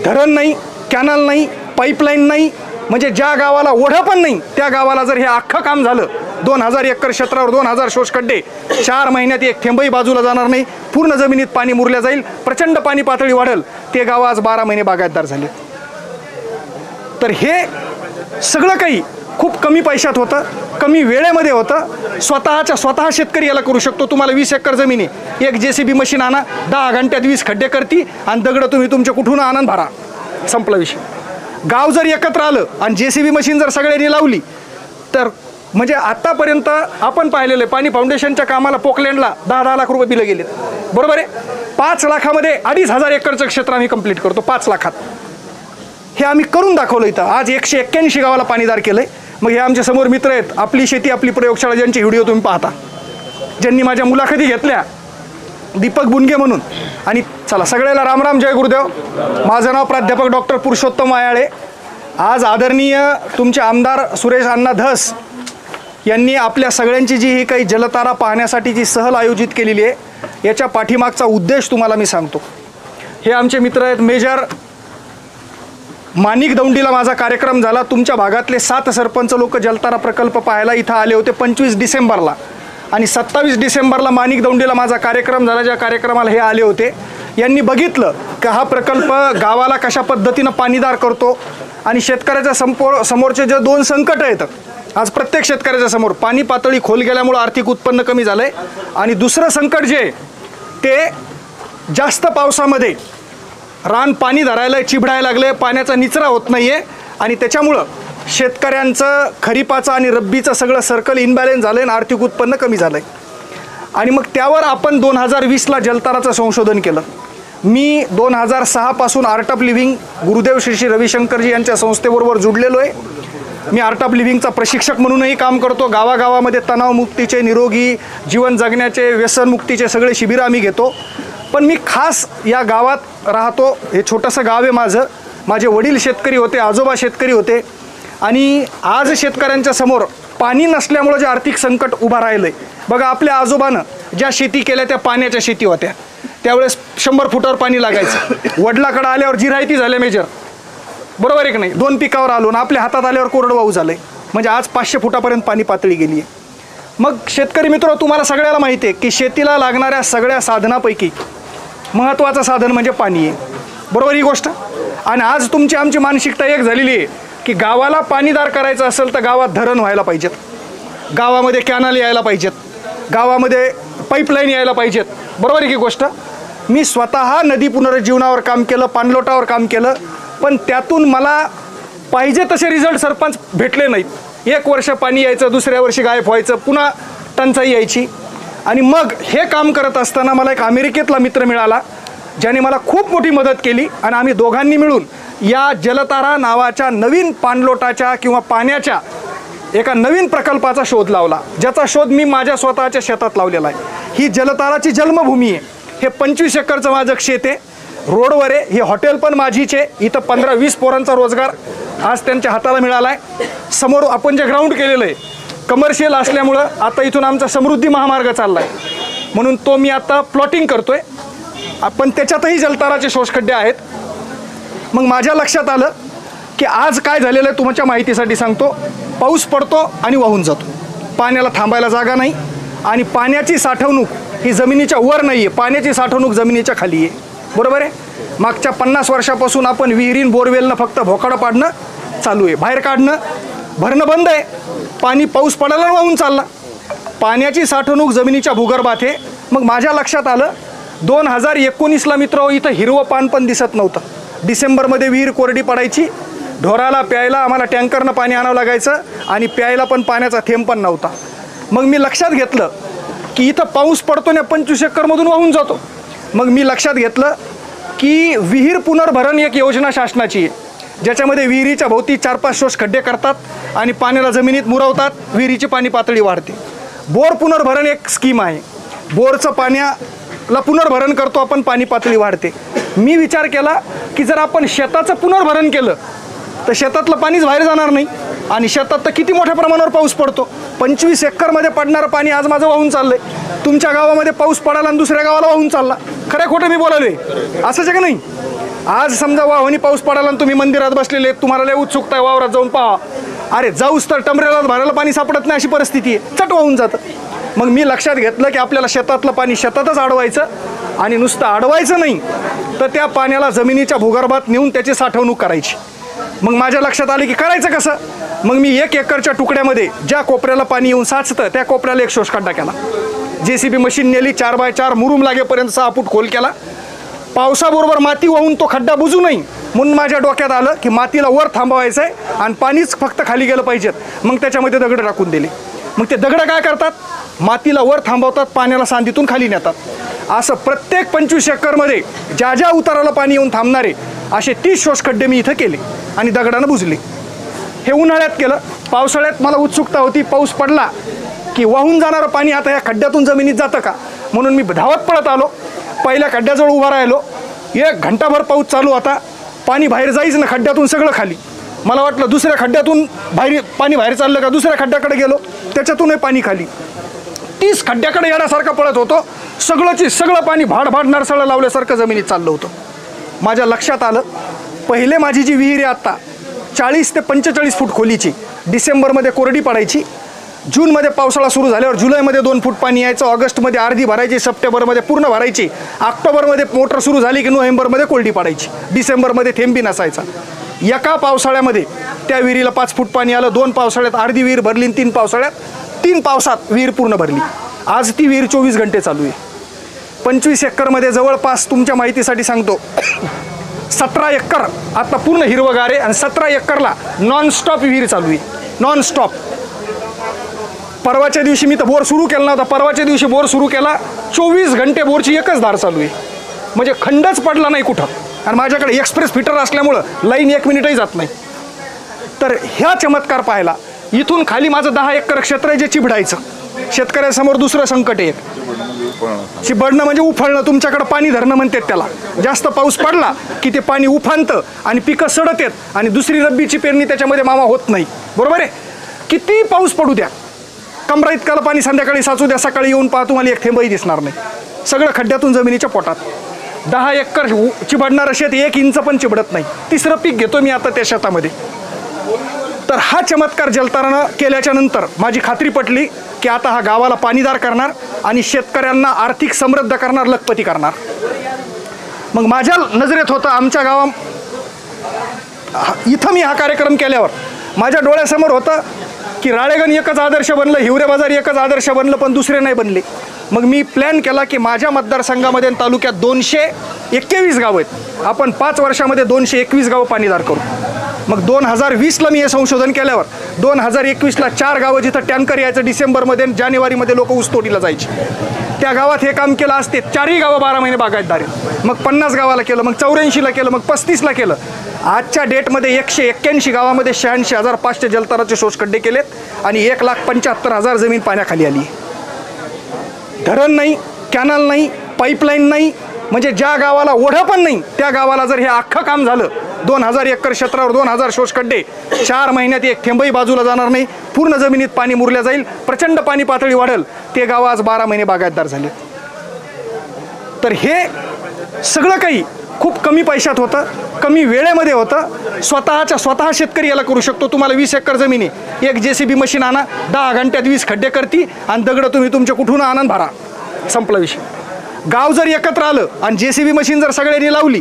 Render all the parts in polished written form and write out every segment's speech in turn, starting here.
धरण नाही, कॅनल नाही, पाईपलाईन नाही, म्हणजे ज्या गावाला ओढा पण नाही त्या गावाला जर हे अख्खं काम झालं, 2000 एकर क्षेत्रावर 2000 शोषखड्डे, 4 महिन्यात एक थेंबही बाजूला जाणार नाही, पूर्ण जमिनीत पाणी मुरल्या जाईल, प्रचंड पाणी पातळी वाढेल, ते गाव आज 12 महिने बागायतदार झाले. तर हे सगळं काही खूप कमी पैशात होतं, कमी वेळेमध्ये होतं. स्वतः शेतकरी याला करू शकतो. तुम्हाला 20 एकर जमीन आहे, एक JCB मशीन आणा, 10 घंट्यात 20 खड्डे करती आणि दगड तुम्ही तुमच्या कुठून आनंद भरा, संपला विषय. गाव जर एकत्र आलं आणि JCB मशीन जर सगळ्यांनी लावली तर म्हणजे आतापर्यंत आपण पाहिलेलं आहे, पाणी फाउंडेशनच्या कामाला पोकलँडला 10-10 लाख रुपये बिलं गेलेत, बरोबर आहे. 5 लाखामध्ये 2500 एकरचं क्षेत्र आम्ही कंप्लीट करतो, 5 लाखात. हे आम्ही करून दाखवलं इथं. आज 181 गावाला पाणीदार केलंय. मग हे आमच्या समोर मित्र आहेत, आपली शेती आपली प्रयोगशाळा, ज्यांचे व्हिडिओ तुम्ही पाहता, ज्यांनी माझ्या मुलाखती घेतल्या, दीपक बुनगे म्हणून. आणि चला सगळ्याला रामराम, जय गुरुदेव. माझं नाव प्राध्यापक डॉक्टर पुरुषोत्तम आयाळे. आज आदरणीय तुमचे आमदार सुरेश अण्णा धस यांनी आपल्या सगळ्यांची जी ही काही जलतारा पाहण्यासाठी जी सहल आयोजित केलेली आहे, याच्या पाठीमागचा उद्देश तुम्हाला मी सांगतो. हे आमचे मित्र आहेत. मेजर माणिक दौंडीला माझा कार्यक्रम झाला. तुमच्या भागातले 7 सरपंच लोक जलतारा प्रकल्प पाहायला इथं आले होते 25 डिसेंबरला. आणि 27 डिसेंबरला माणिक दौंडीला माझा कार्यक्रम झाला, ज्या कार्यक्रमाला हे आले होते. यांनी बघितलं की हा प्रकल्प गावाला कशा पद्धतीनं पाणीदार करतो. आणि शेतकऱ्याच्या समोरचे जे 2 संकट आहेत आज प्रत्येक शेतकऱ्याच्या समोर, पाणी पातळी खोल गेल्यामुळं आर्थिक उत्पन्न कमी झालं आहे, आणि दुसरं संकट जे ते जास्त पावसामध्ये रान पाणी धरायला चिबडायला लागले, पाण्याचा निचरा होत नाही आहे, आणि त्याच्यामुळं शेतकऱ्यांचं खरीपाचं आणि रब्बीचं सगळं सर्कल इनबॅलेन्स झालं आहे आणि आर्थिक उत्पन्न कमी झालं आहे. आणि मग त्यावर आपण 2020ला जलताराचं संशोधन केलं. मी 2006 पासून art of living Gurudev Shri Ravishankarji यांच्या संस्थेबरोबर जुडलेलो आहे. मी आर्ट ऑफ लिव्हिंगचा प्रशिक्षक म्हणूनही काम करतो. गावागावामध्ये तणावमुक्तीचे, निरोगी जीवन जगण्याचे, व्यसनमुक्तीचे सगळे शिबिरं आम्ही घेतो. पण मी खास या गावात राहतो. हे छोटंसं गाव आहे माझं. माझे वडील शेतकरी होते, आजोबा शेतकरी होते, आणि आज शेतकऱ्यांच्या समोर पाणी नसल्यामुळं जे आर्थिक संकट उभं राहिलं आहे. बघा, आपल्या आजोबानं ज्या शेती केल्या त्या पाण्याच्या शेती होत्या. त्यावेळेस 100 फुटावर पाणी लागायचं. वडिलाकडे आल्यावर जिरायती झाले मेजर, बरोबर आहे की नाही. 2 पिकावर आलो ना, आपल्या हातात आल्यावर कोरडवाहू झालं आहे. म्हणजे आज 500 फुटापर्यंत पाणी पातळी गेली आहे. मग शेतकरी मित्र, तुम्हाला सगळ्याला माहिती आहे की शेतीला लागणाऱ्या सगळ्या साधनापैकी महत्त्वाचं साधन म्हणजे पाणी आहे, बरोबर ही गोष्ट. आणि आज तुमची आमची मानसिकता एक झालेली आहे की गावाला पाणीदार करायचं असेल तर गावात धरण व्हायला पाहिजेत, गावामध्ये कॅनल यायला पाहिजेत, गावामध्ये पाईपलाईन यायला पाहिजेत, बरोबर आहे की गोष्ट. मी स्वतः नदी पुनरुज्जीवनावर काम केलं, पाणलोटावर काम केलं, पण त्यातून मला पाहिजे तसे रिझल्ट सरपंच भेटले नाहीत. 1 वर्ष पाणी यायचं, दुसऱ्या वर्षी गायब व्हायचं, पुन्हा टंचाई यायची. आणि मग हे काम करत असताना मला एक अमेरिकेतला मित्र मिळाला, ज्याने मला खूप मोठी मदत केली. आणि आम्ही दोघांनी मिळून या जलतारा नावाच्या नवीन पाणलोटाच्या किंवा पाण्याच्या एका नवीन प्रकल्पाचा शोध लावला, ज्याचा शोध मी माझ्या स्वतःच्या शेतात लावलेला आहे. ही जलताराची जन्मभूमी आहे. हे 25 एकरचं माझं शेत आहे, रोडवर आहे. हे हॉटेल पण माझीच आहे. इथं 15-20 पोरांचा रोजगार आज त्यांच्या हाताला मिळाला आहे. समोर आपण जे ग्राउंड केलेलं आहे कमर्शियल असल्यामुळं आता इथून आमचा समृद्धी महामार्ग चालला आहे, म्हणून तो मी आता प्लॉटिंग करतोय. पण त्याच्यातही जलताराचे शोषखड्डे आहेत. मग माझ्या लक्षात आलं की आज काय झालेलं आहे तुमच्या माहितीसाठी सांगतो. पाऊस पडतो आणि वाहून जातो, पाण्याला थांबायला जागा नाही. आणि पाण्याची साठवणूक ही जमिनीच्या वर नाही आहे, पाण्याची साठवणूक जमिनीच्या खाली आहे, बरोबर आहे. मागच्या 50 वर्षापासून आपण विहिरीन बोरवेलनं फक्त भोकाडं पाडणं चालू आहे, बाहेर काढणं भरणं बंद आहे. पाणी पाऊस पडायला वाहून चालला. पाण्याची साठवणूक जमिनीच्या भूगर्भात आहे. मग माझ्या लक्षात आलं 2019ला मित्र इथं हिरवं पान पण दिसत नव्हतं. डिसेंबरमध्ये विहीर कोरडी पडायची, ढोराला प्यायला आम्हाला टँकरनं पाणी आणावं लागायचं, आणि प्यायला पण पाण्याचा थेंब पण नव्हता. मग मी लक्षात घेतलं की इथं पाऊस पडतो ना 25 एकरमधून वाहून जातो. मग मी लक्षात घेतलं की विहीर पुनर्भरण एक योजना शासनाची आहे, ज्याच्यामध्ये विहिरीच्या भोवती 4-5 शोष खड्डे करतात आणि पाण्याला जमिनीत मुरवतात, विहिरीची पाणी पातळी वाढते. बोर पुनर्भरण एक स्कीम आहे, बोरचं पाण्याला पुनर्भरण करतो आपण, पाणी पातळी वाढते. मी विचार केला की जर आपण शेताचं पुनर्भरण केलं तर शेतातलं पाणीच बाहेर जाणार नाही. आणि शेतात तर किती मोठ्या प्रमाणावर पाऊस पडतो, 25 एकरमध्ये पडणारं पाणी आज माझं वाहून चाललंय. तुमच्या गावामध्ये पाऊस पडाला आणि दुसऱ्या गावाला वाहून चालला. खरं खोटं मी बोलालोय, असंच आहे का नाही. आज समजा वाहनी पाऊस पडाला आणि तुम्ही मंदिरात बसलेले, तुम्हाला लय उत्सुकता आहे वावरात जाऊन पहा, अरे जाऊस तर टमरेला भरायला पाणी सापडत नाही अशी परिस्थिती आहे, चट वाहून जातं. मग मी लक्षात घेतलं की आपल्याला शेतातलं पाणी शेतातच अडवायचं आणि नुसतं अडवायचं नाही तर त्या पाण्याला जमिनीच्या भूगर्भात नेऊन त्याची साठवणूक करायची. मग माझ्या लक्षात आलं की करायचं कसं. मग मी 1 एकरच्या तुकड्यामध्ये ज्या कोपऱ्याला पाणी येऊन साचतं त्या कोपऱ्याला एक शोषखड्डा केला. JCB मशीन नेली, 4x4 मुरुम लागेपर्यंत 6 फूट खोल केला. पावसाबरोबर माती वाहून तो खड्डा बुजू नये म्हणून माझ्या डोक्यात आलं की मातीला वर थांबवायचं आहे आणि पाणीच फक्त खाली गेलं पाहिजेत. मग त्याच्यामध्ये दगड टाकून दिले. मग ते दगड काय करतात, मातीला वर थांबवतात, पाण्याला सांदीतून खाली नेतात. असं प्रत्येक 25 एकरमध्ये ज्या ज्या उताराला पाणी येऊन थांबणारे असे 30 शोषखड्डे मी इथं केले आणि दगडानं बुजले. हे उन्हाळ्यात केलं. पावसाळ्यात मला उत्सुकता होती, पाऊस पडला की वाहून जाणारं पाणी आता या खड्ड्यातून जमिनीत जातं का, म्हणून मी धावत पळत आलो. पहिल्या खड्ड्याजवळ उभा राहिलो. 1 घंटाभर पाऊस चालू होता. पाणी बाहेर जाईच ना, खड्ड्यातून सगळं खाली. मला वाटलं दुसऱ्या खड्ड्यातून पाणी बाहेर चाललं का, दुसऱ्या खड्ड्याकडे गेलो, त्याच्यातूनही पाणी खाली. 30 खड्ड्याकडे येण्यासारखं पळत होतो. सगळं पाणी भाड नरसळं लावल्यासारखं जमिनीत चाललं होतं. माझ्या लक्षात आलं, पहिले माझी जी विहीर आहे आत्ता 40 ते 45 फूट खोलीची, डिसेंबरमध्ये कोरडी पडायची, जूनमध्ये पावसाळा सुरू झाल्यावर जुलैमध्ये 2 फूट पाणी यायचं, ऑगस्टमध्ये अर्धी भरायची, सप्टेंबरमध्ये पूर्ण भरायची, ऑक्टोबरमध्ये मोटर सुरू झाली की नोव्हेंबरमध्ये कोरडी पडायची, डिसेंबरमध्ये थेंबी नसायचा. एका पावसाळ्यामध्ये त्या विहिरीला 5 फूट पाणी आलं. 2 पावसाळ्यात अर्धी विहीर भरली, 3 पावसात विहीर पूर्ण भरली. आज ती विहीर 24 घंटे चालू आहे. 25 एकरमध्ये जवळपास तुमच्या माहितीसाठी सांगतो 17 एकर आता पूर्ण हिरवगार आहे आणि 17 एकरला नॉनस्टॉप विहीर चालू आहे, नॉनस्टॉप. परवाच्या दिवशी मी तर बोर सुरू केला नव्हता, परवाच्या दिवशी बोर सुरू केला, 24 घंटे बोरची एकच धार चालू आहे, म्हणजे खंडच पडला नाही कुठं. आणि माझ्याकडे एक्सप्रेस फिटर असल्यामुळं लाईन 1 मिनिटही जात नाही. तर ह्या चमत्कार पाहायला इथून खाली माझं 10 एकर क्षेत्र आहे जे चिबडायचं. शेतकऱ्यासमोर दुसरं संकट आहे, चिबडणं म्हणजे उफाळणं, तुमच्याकडं पाणी धरणं म्हणतात त्याला. जास्त पाऊस पडला की ते पाणी उफाणतं आणि पिकं सडत आहेत आणि दुसरी रब्बीची पेरणी त्याच्यामध्ये मामा होत नाही. बरोबर आहे. किती पाऊस पडू द्या, कमरा इतकाला पाणी संध्याकाळी साचू द्या, सकाळी येऊन पहा तुम्हाला एक थेंबही दिसणार नाही, सगळं खड्ड्यातून जमिनीच्या पोटात. 10 एकर चिबडणारं शेत 1 इंच पण चिबडत नाही. 3रं पीक घेतो मी आता त्या शेतामध्ये. तर हा चमत्कार जलतारानं केल्याच्या नंतर माझी खात्री पटली की आता हा गावाला पाणीदार करणार आणि शेतकऱ्यांना आर्थिक समृद्ध करणार, लखपती करणार. मग माझ्या नजरेत होतं आमच्या इथं मी हा कार्यक्रम केल्यावर माझ्या डोळ्यासमोर होतं की राळेगण एकच आदर्श बनलं, हिवरे बाजार एकच आदर्श बनलं, पण दुसरे नाही बनले. मग मी प्लॅन केला की माझ्या मतदारसंघामध्ये तालुक्यात 221 गावं आहेत, आपण 5 वर्षामध्ये 221 गावं पाणीदार करू. मग 2020ला मी हे संशोधन केल्यावर 2021ला 4 गावं जिथं टँकर यायचं डिसेंबरमध्ये आणि जानेवारीमध्ये लोक ऊसतोडीला जायचे, त्या गावात हे काम केलं असते. 4ही गावं 12 महिने बागायतदार आहेत. मग 50 गावाला केलं, मग 84ला केलं, मग 35ला केलं. आजच्या डेटमध्ये 181 गावामध्ये 86,500 जलताराचे शोषखड्डे केलेत आणि 1,75,000 जमीन पाण्याखाली आली. धरण नाही, कॅनल नाही, पाईपलाईन नाही, म्हणजे ज्या गावाला ओढं पण नाही त्या गावाला जर हे अख्खं काम झालं, 2000 एकर क्षेत्रावर 2000 शोषखड्डे, 4 महिन्यात एक थेंबही बाजूला जाणार नाही, पूर्ण जमिनीत पाणी मुरल्या जाईल, प्रचंड पाणी पातळी वाढेल, ते गाव आज 12 महिने बागायतदार झाले. तर हे सगळं काही खूप कमी पैशात होतं, कमी वेळेमध्ये होतं. स्वतः शेतकरी याला करू शकतो. तुम्हाला 20 एकर जमीन आहे, एक JCB मशीन आणा, 10 घंट्यात 20 खड्डे करती आणि दगडं तुम्ही तुमच्या कुठून आनंद भरा, संपला विषय. गाव जर एकत्र आलं आणि JCB मशीन जर सगळ्यांनी लावली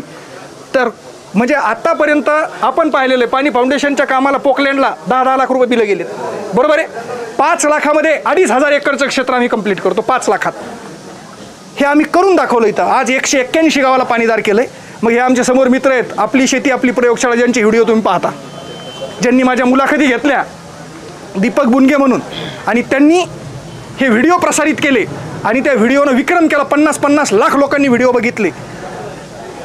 तर म्हणजे आतापर्यंत आपण पाहिलेलं आहे, पाणी फाउंडेशनच्या कामाला पोकलँडला 10-10 लाख रुपये बिलं गेलेत. बरोबर आहे. 5 लाखामध्ये 2,500 एकरचं क्षेत्र आम्ही कंप्लीट करतो 5 लाखात. हे आम्ही करून दाखवलं इथं. आज 181 गावाला पाणीदार केलंय. मग हे आमच्या समोर मित्र आहेत, आपली शेती आपली प्रयोगशाळा, ज्यांचे व्हिडिओ तुम्ही पाहता, ज्यांनी माझ्या मुलाखती घेतल्या, दीपक बुनगे म्हणून, आणि त्यांनी हे व्हिडिओ प्रसारित केले आणि त्या व्हिडिओनं विक्रम केला. 50-50 लाख लोकांनी व्हिडिओ बघितले.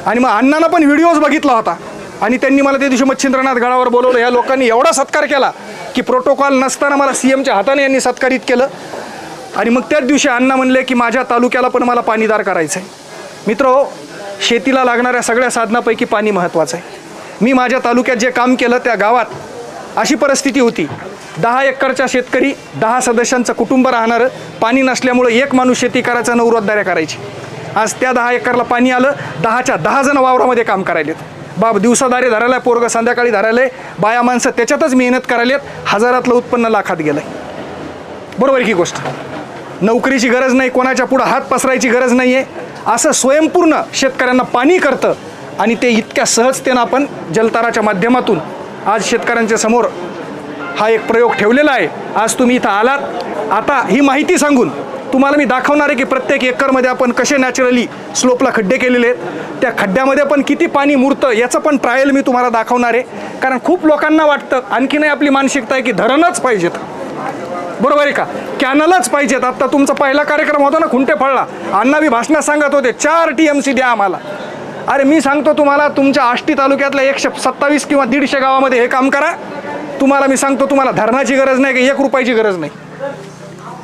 आणि मग अण्णांना पण व्हिडिओज बघितला होता आणि त्यांनी मला त्या दिवशी मच्छिंद्रनाथ गडावर बोलवलं. या लोकांनी एवढा सत्कार केला की प्रोटोकॉल नसताना मला CMच्या हाताने यांनी सत्कारित केलं. आणि मग त्याच दिवशी अण्णा म्हणले की माझ्या तालुक्याला पण मला पाणीदार करायचं आहे. मित्रहो, शेतीला लागणाऱ्या सगळ्या साधनापैकी पाणी महत्त्वाचं आहे. मी माझ्या तालुक्यात जे काम केलं त्या गावात अशी परिस्थिती होती, 10 एकरच्या शेतकरी, 10 सदस्यांचं कुटुंब राहणारं, पाणी नसल्यामुळे एक माणूस शेती करायचा, 9 रोजदाऱ्या करायची. आज त्या 10 एकरला पाणी आलं, 10च्या 10 जण वावरामध्ये काम करायलेत. बाप दिवसादारी धरायला, पोरगं संध्याकाळी धरायला, बाया माणसं त्याच्यातच मेहनत करायलेत. हजारातलं उत्पन्न लाखात गेलं आहे. बरोबर आहे की गोष्ट. नोकरीची गरज नाही, कोणाच्या पुढं हात पसरायची गरज नाही आहे. असं स्वयंपूर्ण शेतकऱ्यांना पाणी करतं आणि ते इतक्या सहजतेनं आपण जलताराच्या माध्यमातून आज शेतकऱ्यांच्या समोर हा एक प्रयोग ठेवलेला आहे. आज तुम्ही इथं आलात. आता ही माहिती सांगून तुम्हाला मी दाखवणार आहे की प्रत्येक एकरमध्ये आपण कसे नॅचरली स्लोपला खड्डे केलेले आहेत, त्या खड्ड्यामध्ये पण किती पाणी मुरतं याचं पण ट्रायल मी तुम्हाला दाखवणार आहे. कारण खूप लोकांना वाटतं, आणखी नाही आपली मानसिकता आहे की धरणच पाहिजेत. बरोबर आहे का, कॅनलच पाहिजेत. आता तुमचा पहिला कार्यक्रम होता ना खुंटे फळला, अण्णा बी भाषणात सांगत होते 4 TMC द्या आम्हाला. अरे मी सांगतो तुम्हाला, तुमच्या आष्टी तालुक्यातल्या 127 किंवा 150 गावामध्ये हे काम करा. तुम्हाला मी सांगतो, तुम्हाला धरणाची गरज नाही, की 1 रुपयाची गरज नाही.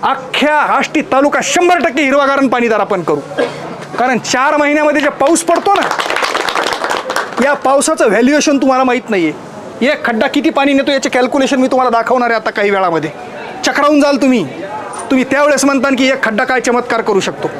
अख्ख्या आष्टी तालुका 100% हिरवागार आणि पाणीदार आपण करू. कारण 4 महिन्यामध्ये जे पाऊस पडतो ना, या पावसाचं व्हॅल्युएशन तुम्हाला माहीत नाही आहे. एक खड्डा किती पाणी नेतो याचे कॅल्क्युलेशन मी तुम्हाला दाखवणार आहे आता काही वेळामध्ये. चक्रावून जाल तुम्ही त्यावेळेस म्हणता की एक खड्डा काय चमत्कार करू शकतो.